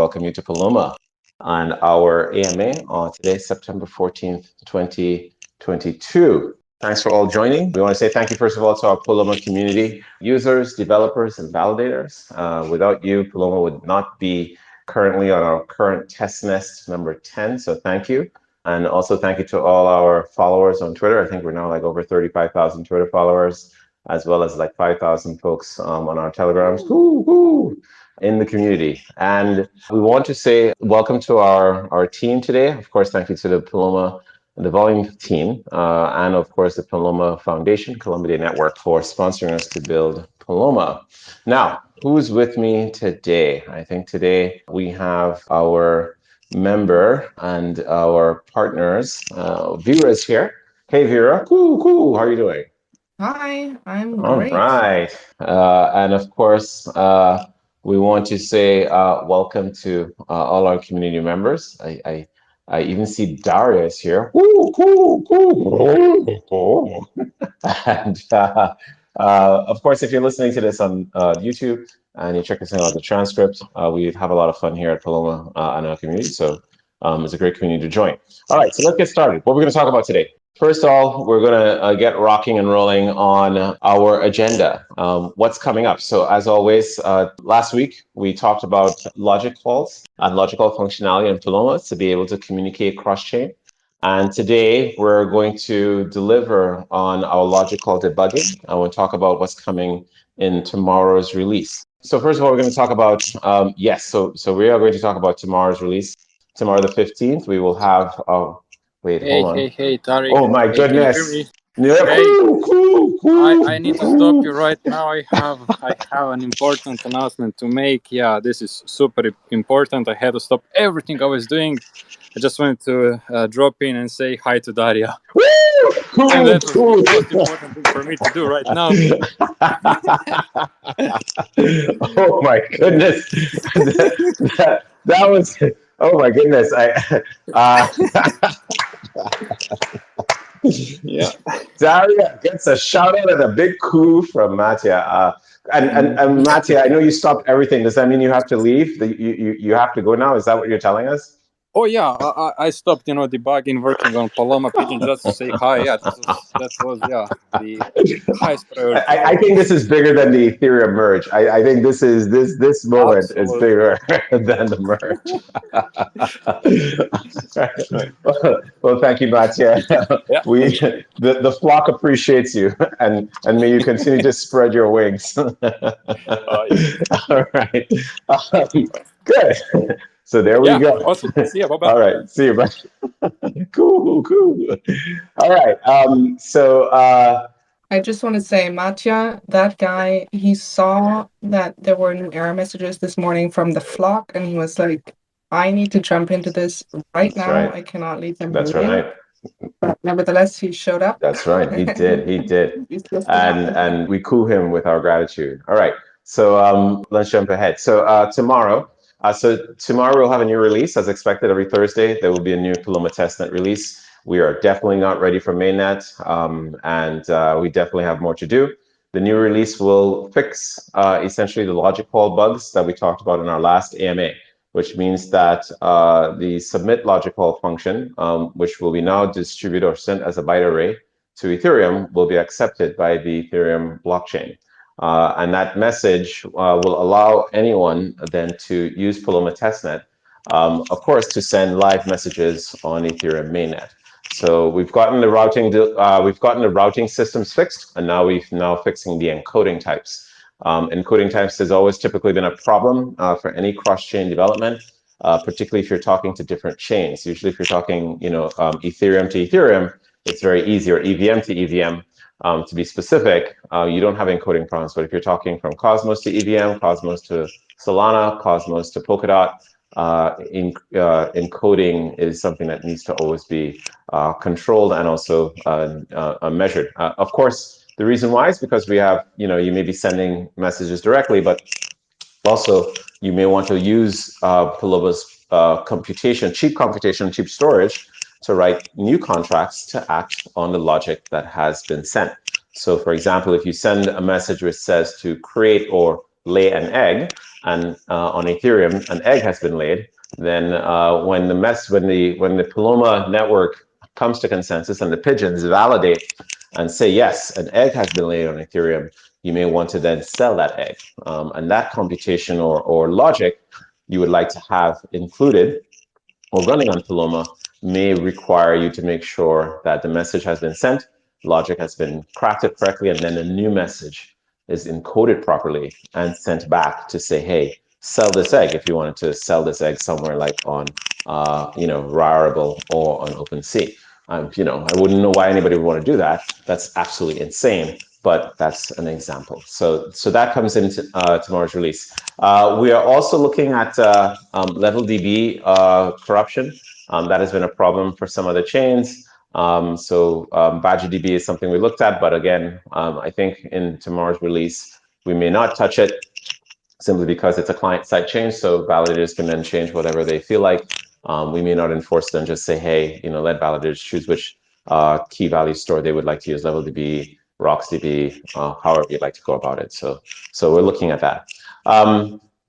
welcome you to Paloma on our AMA on today, September 14th, 2022. Thanks for all joining. We want to say thank you, first of all, to our Paloma community users, developers, and validators. Without you, Paloma would not be currently on our current test nest number 10, so thank you. And also thank you to all our followers on Twitter. I think we're now like over 35,000 Twitter followers, as well as like 5,000 folks on our Telegrams in the community. And we want to say welcome to our team today. Of course, thank you to the Paloma and the Volume team, and of course the Paloma Foundation, Columbia Network, for sponsoring us to build Paloma. Now, who's with me today? I think today we have our member and our partners. Vera is here. Hey, Vera. Cool. How are you doing? Hi, I'm All great. right. And of course, we want to say welcome to all our community members. I even see Darius here. Cool. And of course, if you're listening to this on YouTube and you're checking out the transcript, we have a lot of fun here at Paloma and our community. So it's a great community to join. All right, so let's get started. What we're going to talk about today. First of all, we're going to get rocking and rolling on our agenda. What's coming up? So as always, last week we talked about logic calls and logical functionality in Paloma to be able to communicate cross-chain. And today we're going to deliver on our logic call debugging. I want to talk about what's coming in tomorrow's release. So first of all, we're going to talk about, so we are going to talk about tomorrow's release. Tomorrow the 15th, we will have, wait, hold on. Hey, Tariq. Oh my Hey, can you hear goodness. me? Yeah, Hey, I need to stop cool. you right now. I have an important announcement to make. Yeah, this is super important. I had to stop everything I was doing. I just wanted to drop in and say hi to Daria. And that was the Cool. most important thing for me to do right now. Oh my goodness. That was, oh my goodness. Uh, Yeah. Daria gets a shout out and a big coup from Mattia. And Mattia, I know you stopped everything. Does that mean you have to leave? You have to go now? Is that what you're telling us? Oh yeah, I stopped, debugging, working on Paloma Pigeon just to say hi. Yeah, that was the highest priority I for me. think this is bigger than the Ethereum merge. I think this moment is Absolutely. bigger than the merge. Right. Well, thank you, Mattia. Yeah. The flock appreciates you, and may you continue to spread your wings. Yeah. All right, good. So there we Yeah. go. Awesome. See ya. Bye bye. All right, see you, bye. Cool. All right. I just want to say, Matya, that guy, he saw that there were new error messages this morning from the flock, and he was like, I need to jump into this right That's now. right. I cannot leave them That's hanging. right. But nevertheless, he showed up. That's right. He did. He did. He's just so And happy. and we cool him with our gratitude. All right. So let's jump ahead. So tomorrow we'll have a new release as expected. Every Thursday there will be a new Paloma testnet release. We are definitely not ready for mainnet, and we definitely have more to do. The new release will fix essentially the logic call bugs that we talked about in our last AMA, which means that the submit logic call function, which will be now distributed or sent as a byte array to Ethereum, will be accepted by the Ethereum blockchain. And that message will allow anyone then to use Paloma testnet, of course, to send live messages on Ethereum mainnet. So we've gotten the routing systems fixed, and now we've fixing the encoding types. Encoding types has always typically been a problem for any cross-chain development, particularly if you're talking to different chains. Usually, if you're talking, Ethereum to Ethereum, it's very easy, or EVM to EVM. To be specific, you don't have encoding problems. But if you're talking from Cosmos to EVM, Cosmos to Solana, Cosmos to Polkadot, encoding is something that needs to always be controlled and also measured. Of course, the reason why is because we have, you may be sending messages directly, but also you may want to use Paloma's cheap storage to write new contracts to act on the logic that has been sent. So for example, if you send a message which says to create or lay an egg, and on Ethereum, an egg has been laid, then when the Paloma network comes to consensus and the pigeons validate and say, yes, an egg has been laid on Ethereum, you may want to then sell that egg. And that computation or logic you would like to have included or running on Paloma may require you to make sure that the message has been sent, logic has been crafted correctly, and then a new message is encoded properly and sent back to say, hey, sell this egg if you wanted to sell this egg somewhere like on, Rarible or on OpenSea. I wouldn't know why anybody would want to do that. That's absolutely insane, but that's an example. So that comes into tomorrow's release. We are also looking at level DB corruption. That has been a problem for some of the chains. Badger DB is something we looked at, but again, I think in tomorrow's release, we may not touch it simply because it's a client-side change, so validators can then change whatever they feel like. We may not enforce them, just say, hey, let validators choose which key value store they would like to use, LevelDB, RocksDB, however you'd like to go about it. So we're looking at that.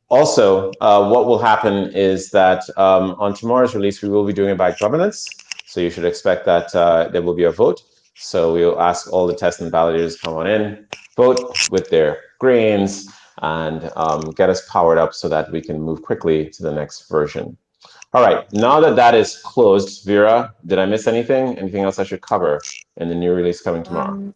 Also, what will happen is that on tomorrow's release, we will be doing it by governance. So you should expect that there will be a vote. So we'll ask all the test and validators to come on in, vote with their grains, and get us powered up so that we can move quickly to the next version. All right, now that that is closed, Vera, did I miss anything? Anything else I should cover in the new release coming tomorrow?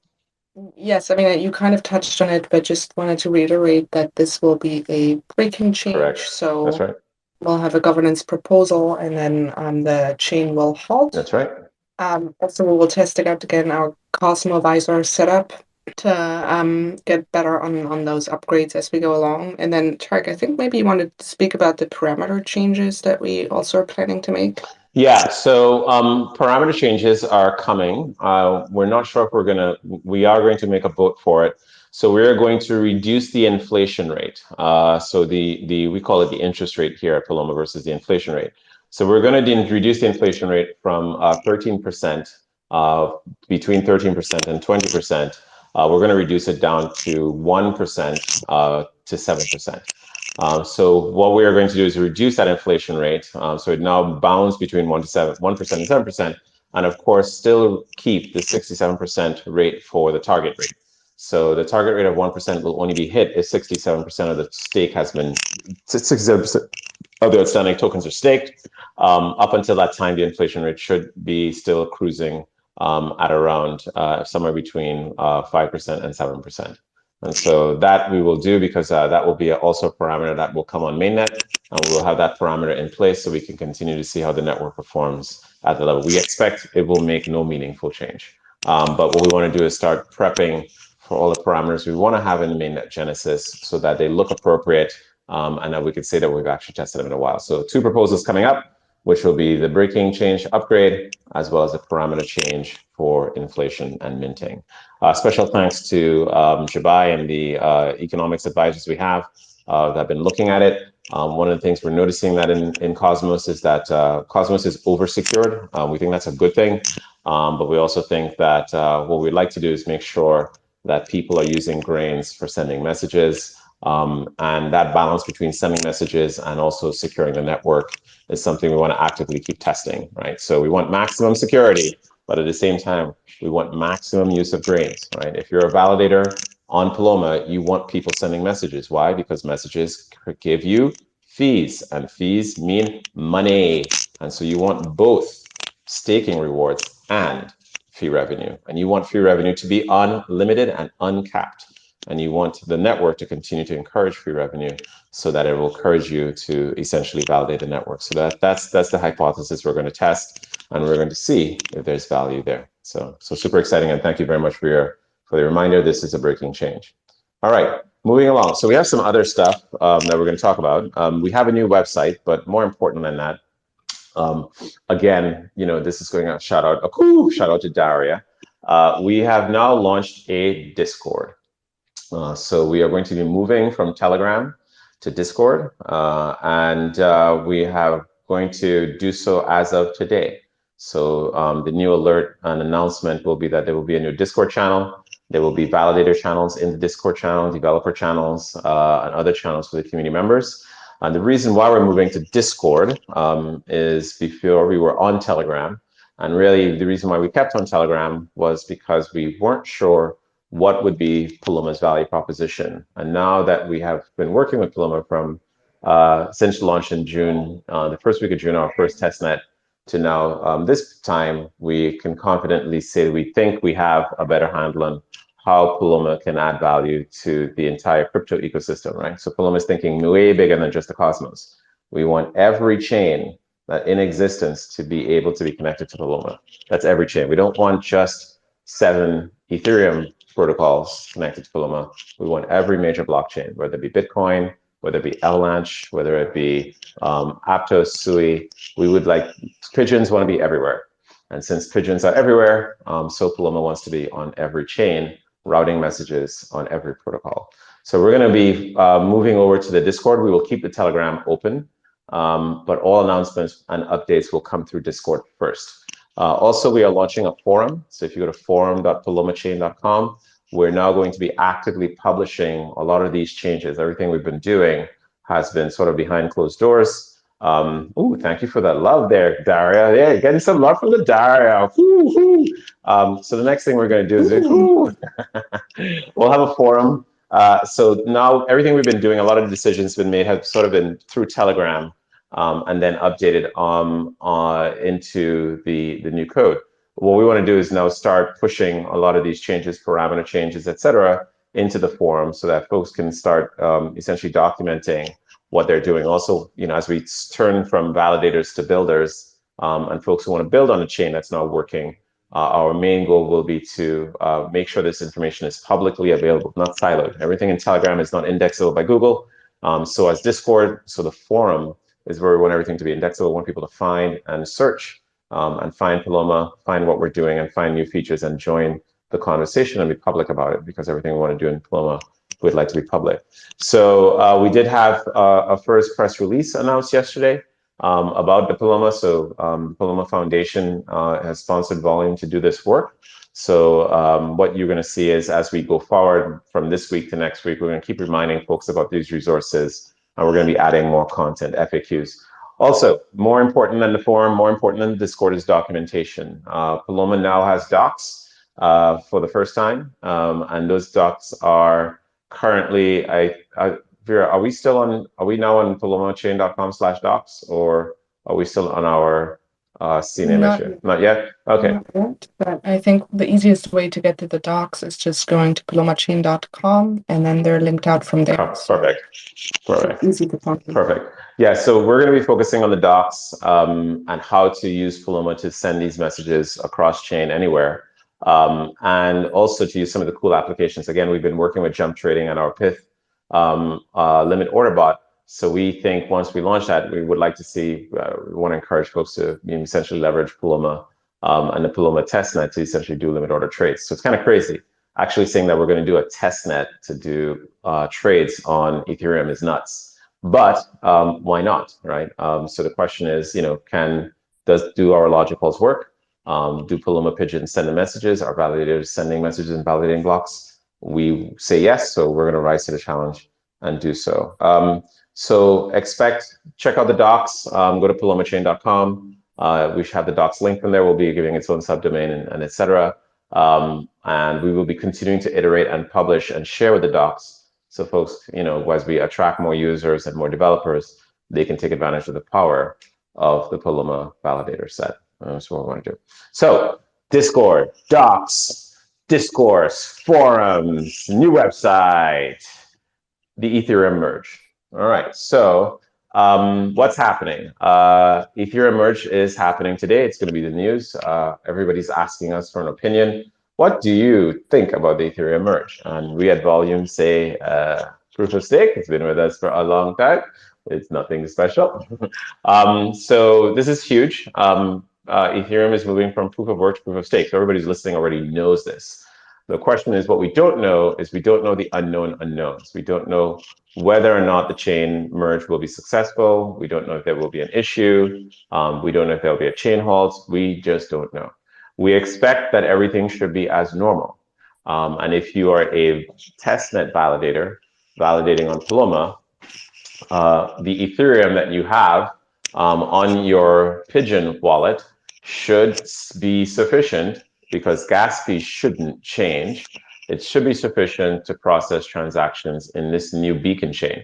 Yes, I mean, you kind of touched on it, but just wanted to reiterate that this will be a breaking change. Correct. So that's right. We'll have a governance proposal, and then the chain will halt. That's right. Also, we will test it out to get our Cosmo Visor set up to get better on those upgrades as we go along. And then, Tarek, I think maybe you wanted to speak about the parameter changes that we also are planning to make. Yeah, so parameter changes are coming. We're not sure if we are going to make a vote for it. So we're going to reduce the inflation rate. So we call it the interest rate here at Paloma versus the inflation rate. So we're going to reduce the inflation rate from 13%, between 13% and 20%. We're going to reduce it down to 1% to 7%. So what we are going to do is reduce that inflation rate. So it now bounds between 1% and 7%, and of course, still keep the 67% rate for the target rate. So the target rate of 1% will only be hit if 67% of the stake has been, 67% of the outstanding tokens are staked. Up until that time, the inflation rate should be still cruising at around somewhere between 5% and 7%. And so that we will do because that will be also a parameter that will come on mainnet, and we will have that parameter in place so we can continue to see how the network performs at the level. We expect it will make no meaningful change. But what we want to do is start prepping for all the parameters we want to have in mainnet Genesis so that they look appropriate, and that we could say that we've actually tested them in a while. So 2 proposals coming up, which will be the breaking change upgrade, as well as a parameter change for inflation and minting. Special thanks to Jabai and the economics advisors we have that have been looking at it. One of the things we're noticing that in Cosmos is that Cosmos is oversecured. We think that's a good thing, but we also think that what we'd like to do is make sure that people are using grains for sending messages, and that balance between sending messages and also securing the network is something we want to actively keep testing, right? So we want maximum security, but at the same time, we want maximum use of grains, right? If you're a validator on Paloma, you want people sending messages. Why? Because messages give you fees, and fees mean money. And so you want both staking rewards and fee revenue. And you want fee revenue to be unlimited and uncapped. And you want the network to continue to encourage free revenue so that it will encourage you to essentially validate the network. So that's the hypothesis we're going to test, and we're going to see if there's value there. So super exciting, and thank you very much for the reminder. This is a breaking change. All right, moving along. So we have some other stuff that we're going to talk about. We have a new website, but more important than that, again, this is going out. Shout out to Daria. We have now launched a Discord. So we are going to be moving from Telegram to Discord, and we are going to do so as of today. So the new alert and announcement will be that there will be a new Discord channel. There will be validator channels in the Discord channel, developer channels, and other channels for the community members. And the reason why we're moving to Discord is before we were on Telegram. And really, the reason why we kept on Telegram was because we weren't sure what would be Paloma's value proposition. And now that we have been working with Paloma from since launch in June, the first week of June, our first testnet, to now this time, we can confidently say we think we have a better handle on how Paloma can add value to the entire crypto ecosystem, right? So Paloma is thinking way bigger than just the Cosmos. We want every chain that in existence to be able to be connected to Paloma. That's every chain. We don't want just 7 Ethereum protocols connected to Paloma. We want every major blockchain, whether it be Bitcoin, whether it be Avalanche, whether it be Aptos, Sui. We would like, pigeons want to be everywhere. And since pigeons are everywhere, so Paloma wants to be on every chain, routing messages on every protocol. So we're going to be moving over to the Discord. We will keep the Telegram open, but all announcements and updates will come through Discord first. Also, we are launching a forum. So if you go to forum.palomachain.com, we're now going to be actively publishing a lot of these changes. Everything we've been doing has been sort of behind closed doors. Ooh, thank you for that love there, Daria. Yeah, getting some love from the Daria. So the next thing we're going to do is we'll have a forum. So now everything we've been doing, a lot of the decisions been made have sort of been through Telegram and then updated into the new code. What we want to do is now start pushing a lot of these changes, parameter changes, et cetera, into the forum so that folks can start essentially documenting what they're doing. Also, as we turn from validators to builders and folks who want to build on a chain that's not working, our main goal will be to make sure this information is publicly available, not siloed. Everything in Telegram is not indexable by Google. So as Discord, so the forum is where we want everything to be indexable. We want people to find and search and find Paloma, find what we're doing, and find new features and join the conversation and be public about it, because everything we want to do in Paloma, we'd like to be public. So we did have a first press release announced yesterday about the Paloma. So Paloma Foundation has sponsored Volume to do this work. So what you're going to see is, as we go forward from this week to next week, we're going to keep reminding folks about these resources, and we're going to be adding more content, FAQs. Also, more important than the forum, more important than the Discord is documentation. Paloma now has docs for the first time, and those docs are currently, Vera, are we now on palomachain.com/docs, or are we still on our CNAME issue? Not yet? Okay. Not yet, but I think the easiest way to get to the docs is just going to palomachain.com, and then they're linked out from there. Perfect. Perfect. Easy to find. Perfect. Yeah, so we're going to be focusing on the docs and how to use Paloma to send these messages across chain anywhere. And also to use some of the cool applications. Again, we've been working with Jump Trading and our Pith limit order bot. So we think once we launch that, we would like to see, we want to encourage folks to essentially leverage Paloma and the Paloma testnet to essentially do limit order trades. So it's kind of crazy. Actually saying that we're going to do a testnet to do trades on Ethereum is nuts. But why not, right? So the question is, do our logic calls work? Do Paloma pigeons send the messages? Are validators sending messages and validating blocks? We say yes, so we're going to rise to the challenge and do so. So check out the docs. Go to palomachain.com. We should have the docs link from there. We'll be giving its own subdomain and et cetera. And we will be continuing to iterate and publish and share with the docs. So folks, as we attract more users and more developers, they can take advantage of the power of the Paloma validator set. That's what we want to do. So Discord, docs, discourse, forums, new website, the Ethereum merge. All right, so what's happening? Ethereum merge is happening today. It's going to be the news. Everybody's asking us for an opinion. What do you think about the Ethereum merge? And we at Volume say proof of stake. It's been with us for a long time. It's nothing special. So this is huge. Ethereum is moving from proof of work to proof of stake. So everybody's listening already knows this. The question is, what we don't know is we don't know the unknown unknowns. We don't know whether or not the chain merge will be successful. We don't know if there will be an issue. We don't know if there will be a chain halt. We just don't know. We expect that everything should be as normal. And if you are a testnet validator validating on Paloma, the Ethereum that you have on your Pigeon wallet should be sufficient because gas fees shouldn't change. It should be sufficient to process transactions in this new beacon chain,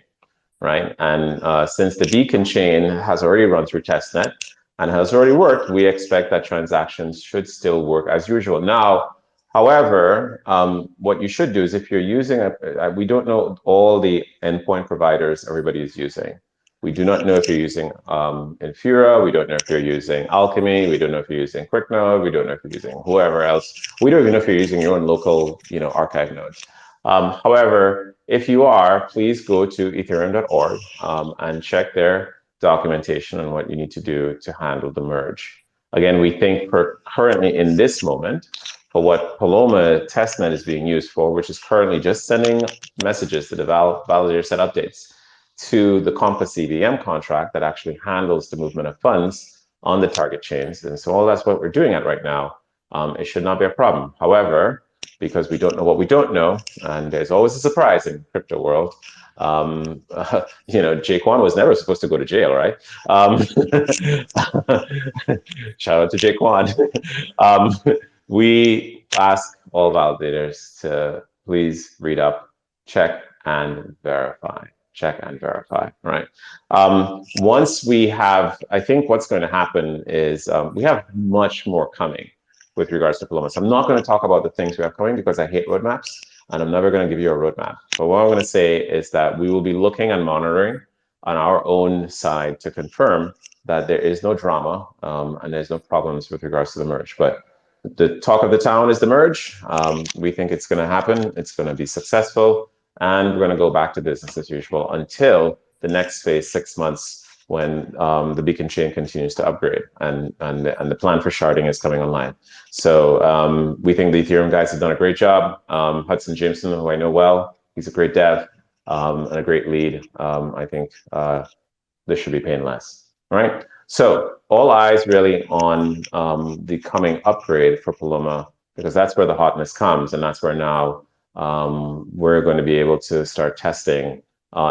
right? And since the beacon chain has already run through testnet and has already worked, we expect that transactions should still work as usual. Now, however, what you should do is if you're using we don't know all the endpoint providers everybody is using. We do not know if you're using Infura. We don't know if you're using Alchemy. We don't know if you're using QuickNode. We don't know if you're using whoever else. We don't even know if you're using your own local, archive nodes. However, if you are, please go to ethereum.org and check their documentation on what you need to do to handle the merge. Again, we think currently in this moment, for what Paloma testnet is being used for, which is currently just sending messages to the validator set updates to the Compass CVM contract that actually handles the movement of funds on the target chains. And so all that's what we're doing at right now. It should not be a problem. However, because we don't know what we don't know, and there's always a surprise in crypto world. Jaquan was never supposed to go to jail, right? Shout out to Jaquan. We ask all validators to please read up, check, and verify. Check and verify, right? Once we have, I think what's going to happen is we have much more coming with regards to Paloma. So I'm not going to talk about the things we have coming because I hate roadmaps, and I'm never going to give you a roadmap. But what I'm going to say is that we will be looking and monitoring on our own side to confirm that there is no drama and there's no problems with regards to the merge. But the talk of the town is the merge. We think it's going to happen. It's going to be successful. And we're going to go back to business as usual until the next phase, 6 months, when the beacon chain continues to upgrade and the plan for sharding is coming online. So we think the Ethereum guys have done a great job. Hudson Jameson, who I know well, he's a great dev and a great lead. I think this should be painless. All right. So all eyes really on the coming upgrade for Paloma, because that's where the hotness comes, and that's where now we're going to be able to start testing.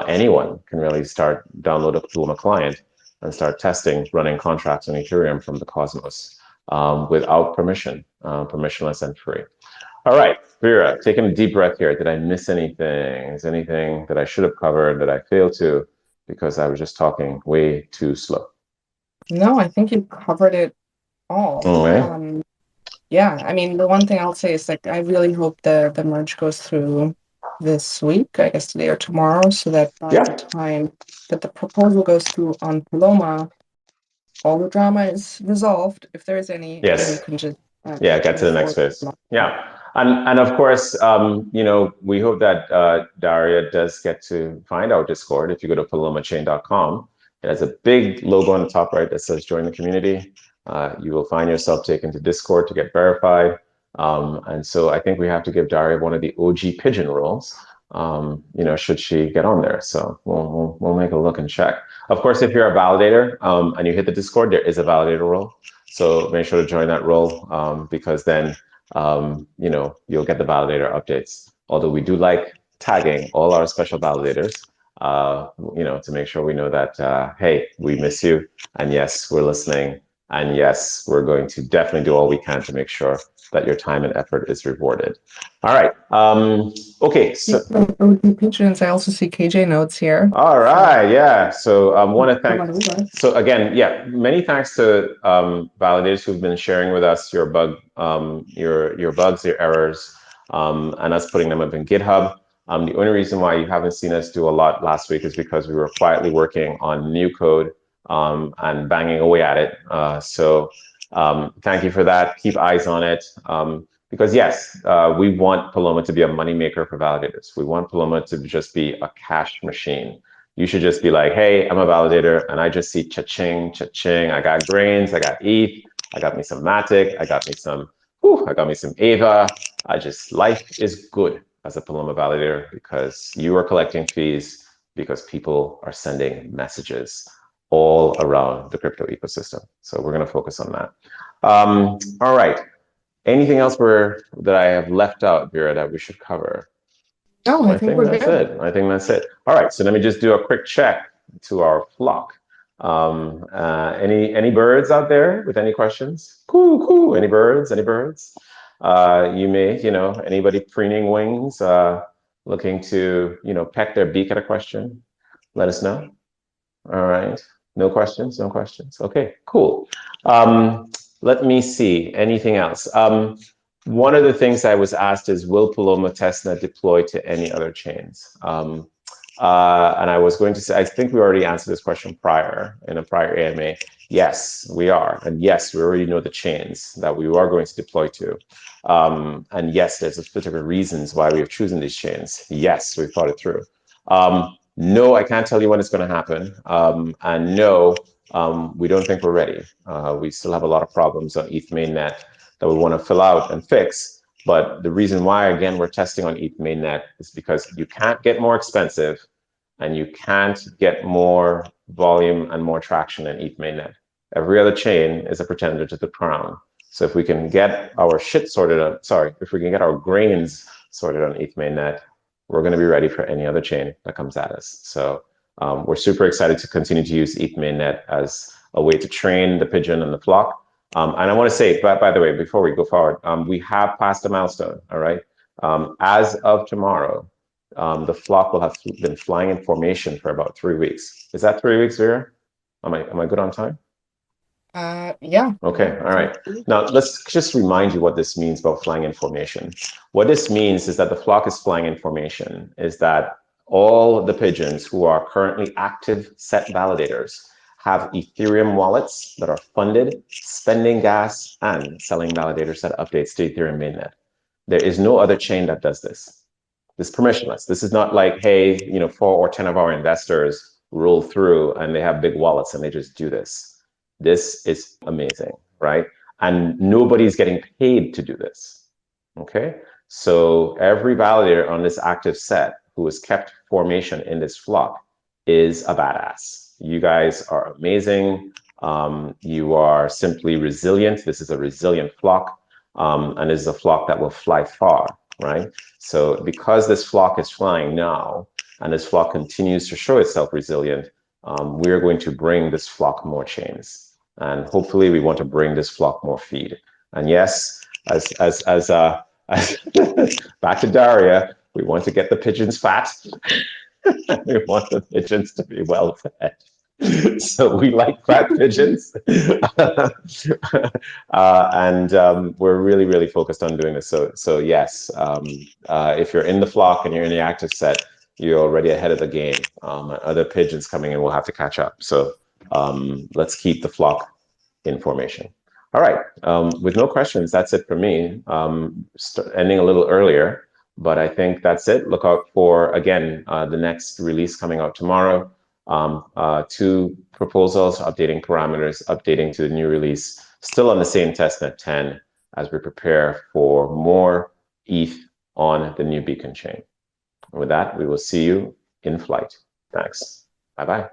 Anyone can really start download a Paloma client and start testing running contracts on Ethereum from the Cosmos without permission, permissionless and free. All right, Vera, taking a deep breath here. Did I miss anything? Is anything that I should have covered that I failed to because I was just talking way too slow? No, I think you covered it all. Okay. Yeah, I mean, the one thing I'll say is like I really hope the merge goes through this week, I guess today or tomorrow, so that by the time that the proposal goes through on Paloma, all the drama is resolved, if there is any, and we can just get to the next phase. Yeah. And of course, we hope that Daria does get to find our Discord. If you go to palomachain.com, it has a big logo on the top right that says join the community. You will find yourself taken to Discord to get verified. And so I think we have to give Daria one of the OG pigeon roles, should she get on there. So we'll make a look and check. Of course, if you're a validator and you hit the Discord, there is a validator role. So make sure to join that role because then, you'll get the validator updates. Although we do like tagging all our special validators, to make sure we know that, hey, we miss you. And yes, we're listening. And yes, we're going to definitely do all we can to make sure that your time and effort is rewarded. All right. Okay. So patrons, I also see KJ notes here. All right. Yeah. So I want to thank. So again, yeah, many thanks to validators who've been sharing with us your your bugs, your errors, and us putting them up in GitHub. The only reason why you haven't seen us do a lot last week is because we were quietly working on new code and banging away at it. So thank you for that. Keep eyes on it. Because yes, we want Paloma to be a moneymaker for validators. We want Paloma to just be a cash machine. You should just be like, hey, I'm a validator and I just see cha-ching, cha-ching. I got grains, I got ETH, I got me some Matic, I got me some Ava. Life is good as a Paloma validator because you are collecting fees because people are sending messages all around the crypto ecosystem. So we're going to focus on that. All right. Anything else that I have left out, Vera, that we should cover? No, I think we're that's good. it. I think that's it. All right, so let me just do a quick check to our flock. Any birds out there with any questions? Coo, coo. Any birds? Any birds? You may, anybody preening wings, looking to, peck their beak at a question, let us know. All right. No questions? No questions? Okay, cool. Let me see. Anything else? One of the things I was asked is, will Paloma testnet deploy to any other chains? And I was going to say, I think we already answered this question in a prior AMA. Yes, we are. And yes, we already know the chains that we are going to deploy to. And yes, there's particular reasons why we have chosen these chains. Yes, we've thought it through. No, I can't tell you when it's going to happen. And no, we don't think we're ready. We still have a lot of problems on ETH mainnet that we want to fill out and fix. But the reason why, again, we're testing on ETH mainnet is because you can't get more expensive and you can't get more volume and more traction in ETH mainnet. Every other chain is a pretender to the crown. So if we can get our shit sorted out, if we can get our grains sorted on ETH mainnet, we're going to be ready for any other chain that comes at us. So we're super excited to continue to use ETH mainnet as a way to train the pigeon and the flock. And I want to say, by the way, before we go forward, we have passed a milestone, all right? As of tomorrow, the flock will have been flying in formation for about 3 weeks. Is that 3 weeks, Vera? Am I good on time? Yeah. Okay, all right. Now, let's just remind you what this means about flying in formation. What this means is that the flock is flying in formation, is that all the pigeons who are currently active set validators have Ethereum wallets that are funded, spending gas, and selling validator set updates to Ethereum mainnet. There is no other chain that does this. This is permissionless. This is not like, hey, 4 or 10 of our investors roll through and they have big wallets and they just do this. This is amazing, right? And nobody's getting paid to do this, okay? So every validator on this active set who has kept formation in this flock is a badass. You guys are amazing. You are simply resilient. This is a resilient flock, and this is a flock that will fly far, right? So because this flock is flying now, and this flock continues to show itself resilient, we're going to bring this flock more chains. And hopefully we want to bring this flock more feed. And yes, as back to Daria, we want to get the pigeons fat. We want the pigeons to be well fed. So we like fat pigeons. And we're really, really focused on doing this. So yes, if you're in the flock and you're in the active set, you're already ahead of the game. Other pigeons coming in will have to catch up. So let's keep the flock in formation. All right, with no questions, that's it for me. Ending a little earlier, but I think that's it. Look out for, again, the next release coming out tomorrow. 2 proposals, updating parameters, updating to the new release, still on the same testnet 10 as we prepare for more ETH on the new beacon chain. And with that, we will see you in flight. Thanks. Bye-bye.